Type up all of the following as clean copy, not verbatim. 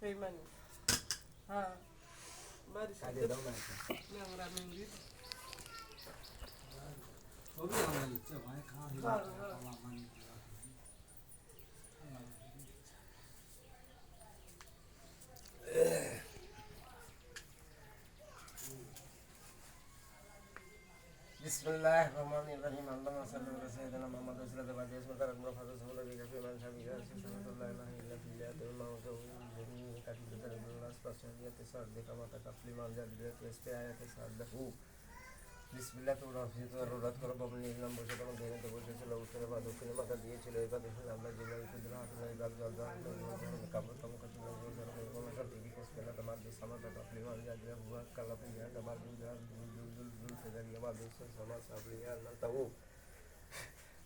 সেই মানুষ হ্যাঁ বাড়ির সাথে ন্যাংরা মেঙ্গি बिस्मिल्लाहिर्रहमानिर्रहीम अल्लाहुम्मा सल्लि अला सय्यिदिना मुहम्मद व सल्लल्लाहु अलैहि वसल्लम मुरफादा सल्लल्लाहु अलैहि वसल्लम शबीहा सल्लल्लाहु ला इलाहा इल्ला बिल्लाह मौजू जमीन कातिब अल्लाह स्पष्टियत साद कमा तकफली मान जदत इस पे आयत सादहु বিসমিল্লাহ তোমরা অফিসে রোরাত করো বাবুল ইসলাম বসে তখন দেনে তো বসেছিল উত্তরে বা দক্ষিণে মাথা দিয়েছিল এবার দেখুন আমরা জেলায় কুদরা হাতে বাগ জল জল কাপড় তম করতে কমিশন থেকে কোসকেলা তোমার যে সামাটা কাপলি মান জাদরা হুয়া কালা পিয়া তোমার দুল से जरिए बाद से समाज साबलिया ना तो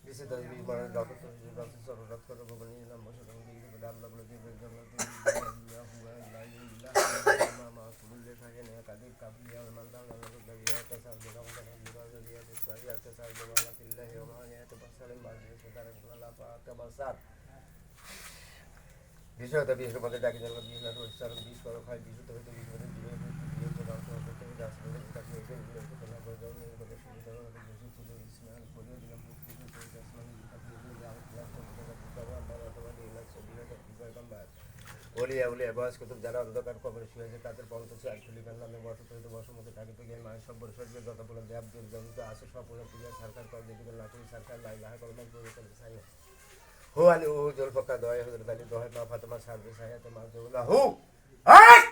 जिसे तस्वीर बना डॉक्टर तो जो डॉक्टर सर रख कर बाबुल इस्लाम बसे तখন দিয়ে বলে আল্লাহ বলে যে হুয়া লা ইলাহা মা কুল লেখা है ना কাদির কাবলিয়া মানদান আল্লাহ লাগিয়া তাসার দেওয়া বিষয়টা বিশেষ মধ্যে ডাকি জন্য বিশ লাখ উচ্চারণ 20 করো হয় 20 হতে 20 মধ্যে ওলিয়া উলিয়া বয়স কুতুব যারা অন্ধকার কবরে শুয়ে আছে তাদের পঞ্চশী আলখলিকার নামে বসত হইতে বসমতে থাকিতে গিয়ে মায়ের সব বর্ষের যত বলে দেব দুর্গন্ত আসে সব পূজা সরকার কর দিকে লাঠি সরকার লাই লাহা কলম করে চলে সাই হো আলী ও জল পক্কা দয় হযরত আলী দয় মা ফাতেমা সারবে সায়াতে মা জওলা হু আয়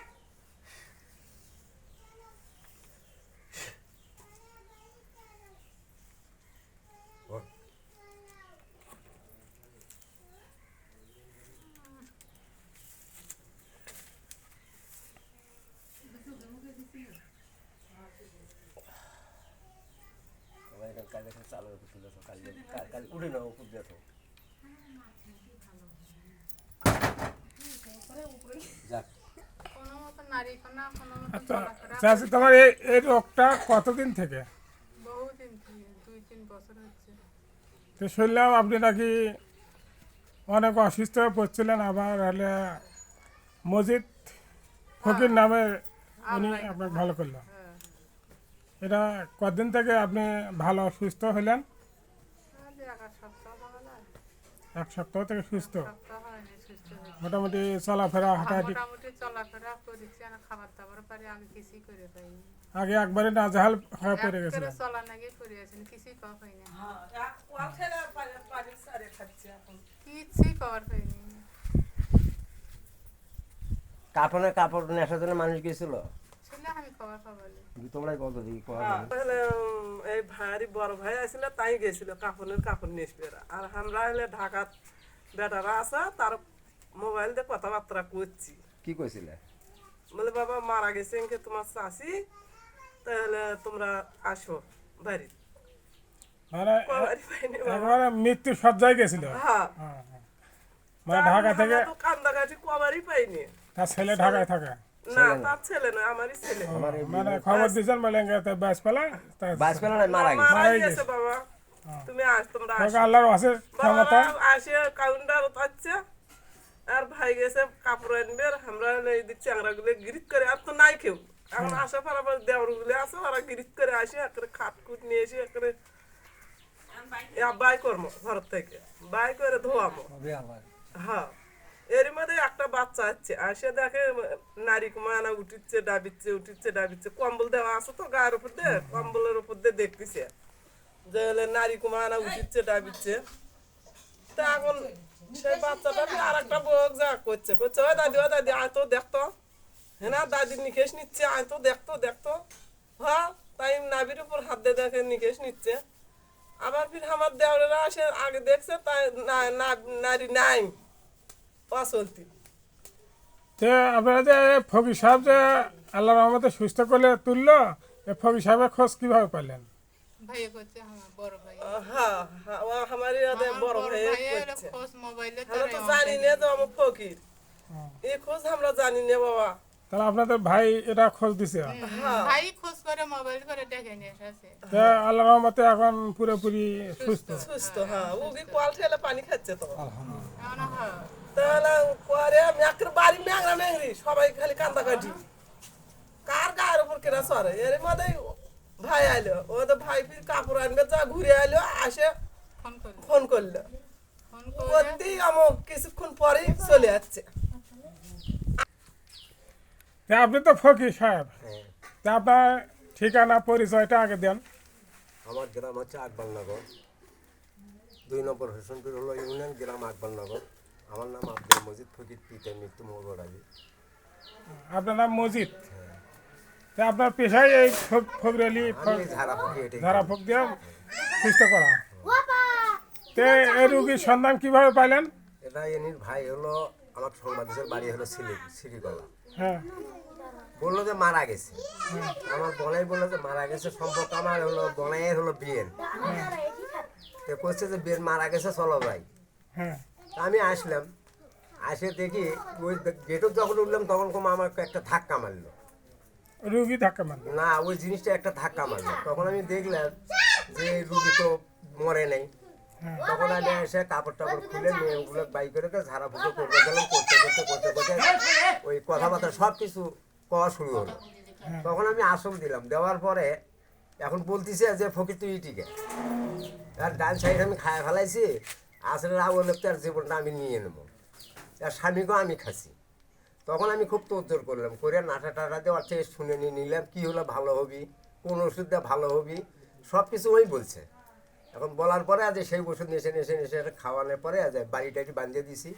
কাল চালু তুলে কাল কাল উড়ে নাও খুব দেখো আচ্ছা তোমার এই রোগটা কতদিন থেকে? বহুদিন থেকে 2-3 বছর হচ্ছে। তো শুনলাম আপনি নাকি অনেক অসুস্থ হয়ে পড়ছিলেন, আবার হলে মজিদ ফকির নামে উনি আপনাকে ভালো করলো। এটা কতদিন থেকে আপনি ভালো সুস্থ হলেন? এক সপ্তাহ থেকে সুস্থ, মোটামুটি চলাফেরা হাঁটাহাঁটি আগে একবারে নাজেহাল হয়ে পড়ে গেছিল। কাপড়ে কাপড় নেশার জন্য মানুষ গেছিল তোমরাই বলতো এই ভাই বড় ভাই আসছিল তাই গেছিল কাপড়ের কাপড় নিয়ে আসবে। আর আমরা হলে ঢাকাত বেটারা আছে তার মোবাইল দিয়ে কথাবার্তা করছি। কি কইছিল? বলে বাবা মারা গেছে ইনকে তোমার চাষি, তাহলে তোমরা আসো বাড়ি। মানে মৃত্যু সজ্জায় গেছিল। হ্যাঁ মানে ঢাকা থেকে কান্দাকাটি কবারই পাইনি। তার ছেলে ঢাকায় থাকে? না তার ছেলে না, আমারই ছেলে। মানে খবর দিয়েছেন বলে বাস পেলা মারা গেছে বাবা। তুমি আস, তোমরা আসো। আল্লাহর আছে ক্ষমতা। আসে কাউন্টার উঠাচ্ছে আর ভাই গেছে কাপড় আনবে, আমরা এই চ্যাংরাগুলো গিরিট করে, আর তো নাই কেউ এখন আসা পারাবার দেওয়ারগুলো আছে, ওরা গিরিট করে আসে একেবারে খাটকুট নিয়ে এসে একেবারে বাই করবো ঘর থেকে বাই করে ধোয়াবো। হ্যাঁ এর মধ্যে একটা বাচ্চা আছে আসে দেখে নারী মানা উঠিচ্ছে ডাবিচ্ছে কম্বল দেওয়া আছে তো গায়ের উপর দিয়ে, কম্বলের উপর দিয়ে দেখতেছে যে নারী কুমানা উঠিচ্ছে ডাবিচ্ছে। তা এখন সেই বাচ্চাটাকে আর একটা বউক যা করছে ওই দাদি আয় তো দেখতো, হ্যাঁ না দাদির নিকেশ নিচ্ছে, আয় তো দেখতো। হ্যাঁ তাই নাবির উপর হাত দিয়ে দেখে নিকেশ নিচ্ছে। আবার ফির আমার দেওয়ারেরা আসে আগে দেখছে তাই নারী নাই অচলতি। আপনারা যে ফকির সাহেব যে আল্লাহ রহমতে সুস্থ করলে তুললো, ফকির সাহেবের খোঁজ কিভাবে পাইলেন? তাহলে আপনাদের ভাই এটা খোঁজ দিছে? আল্লাহ রহমতে এখন পুরোপুরি সুস্থ। পানি খাচ্ছে তো তাহলে রে ম্যাকের বাড়ি ম্যাংরা ম্যাংরি সবাই খালি কান্দাকাটি কার গায়ের উপর কেনা সরে এর মধ্যে ভাই আইলো ও তো ভাই ফির কাপড় আনবে যা ঘুরে আইলো আসে ফোন করলো সত্যি আমার কিছুক্ষণ পরেই চলে যাচ্ছে তা আপনি তো ফকির সাহেব হ্যাঁ তা আপনার ঠিকানা পরিচয়টা আগে দেন। আমার গ্রাম হচ্ছে আকবরনগর 2 নম্বর হোসেনপুর হলো ইউনিয়ন গ্রাম আকবরনগর আমার নাম আব্দুল মজিদ ফকির পিতা মৃত্যু মোগর আলী আপনার নাম মজিদ। তা আপনার পেশায় এই ফকরালি আমি ঝাড়া ফকি এটাই ধারা ফক দিয়ে সুস্থ করা। তে এই রুগীর সন্ধান কিভাবে পাইলেন? এটা এনির ভাই হলো আমার সংবাদেশের বাড়ি হলো সিরিকলা হ্যাঁ বললো যে মারা গেছে আমার বলাই বললো যে মারা গেছে সম্পর্ক আমার হলো বলাইয়ের হলো বিয়ের তো করছে যে বিয়ের মারা গেছে চলো ভাই হ্যাঁ আমি আসলাম আসে দেখি ওই গেটও যখন উঠলাম তখন কম আমাকে একটা ধাক্কা মারলো রুগী ধাক্কা মারল। না ওই জিনিসটা একটা ধাক্কা মারলো তখন আমি দেখলাম যে রুগী তো মরে নেই তখন আমি এসে কাপড় টাপড় খুলে মেয়েগুলো বাই করে ঝাড়া ফুটো করতে গেলাম করতে ওই কথাবার্তা সব কিছু কওয়া শুরু হলো তখন আমি আসল দিলাম দেওয়ার পরে এখন বলতেছে যে ফকির তুই টিকে আর ডান সাইড আমি খায় ফেলাইছি আসলে আগুন তার জীবনটা আমি নিয়ে নেবো আর স্বামীকেও আমি খাচ্ছি তখন আমি খুব তোড়জোড় করলাম করে নাটা টাটা দেওয়ার থেকে শুনে নিয়ে নিলাম কী হলো ভালো হবি কোন ওষুধ দিয়ে ভালো হবি সব কিছু ওই বলছে এখন বলার পরে আজ সেই ওষুধ নেশে খাওয়ানোর পরে আজ বাড়িটাকে বাঁধিয়ে দিছি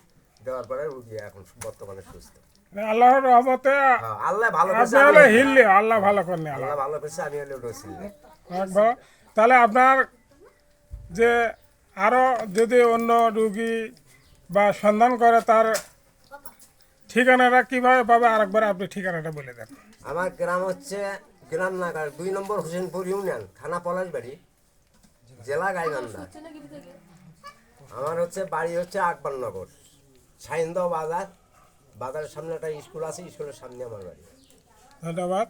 দেওয়ার পরে রুগী এখন বর্তমানে সুস্থ আল্লাহর রহমতে হ্যাঁ, আল্লাহ ভালো আপনি করছে হলে হিললে আল্লাহ ভালো করেন। আল্লাহ ভালো করছে আমি হলে রসিল ভালো। তাহলে আপনার যে আরো যদি অন্য রুগী বা সন্ধান করে তার ঠিকানাটা কিভাবে পাবে আরেকবার আপনি ঠিকানাটা বলে দেন। আমার গ্রাম হচ্ছে গ্রাম নাগার 2 নম্বর হোসেনপুর ইউনিয়ন থানা পলাশবাড়ি জেলা গাইবান্ধা আমার হচ্ছে বাড়ি হচ্ছে আকবরনগর সাইন্দ বাজারের সামনে একটা স্কুল আছে স্কুলের সামনে আমার বাড়ি। ধন্যবাদ।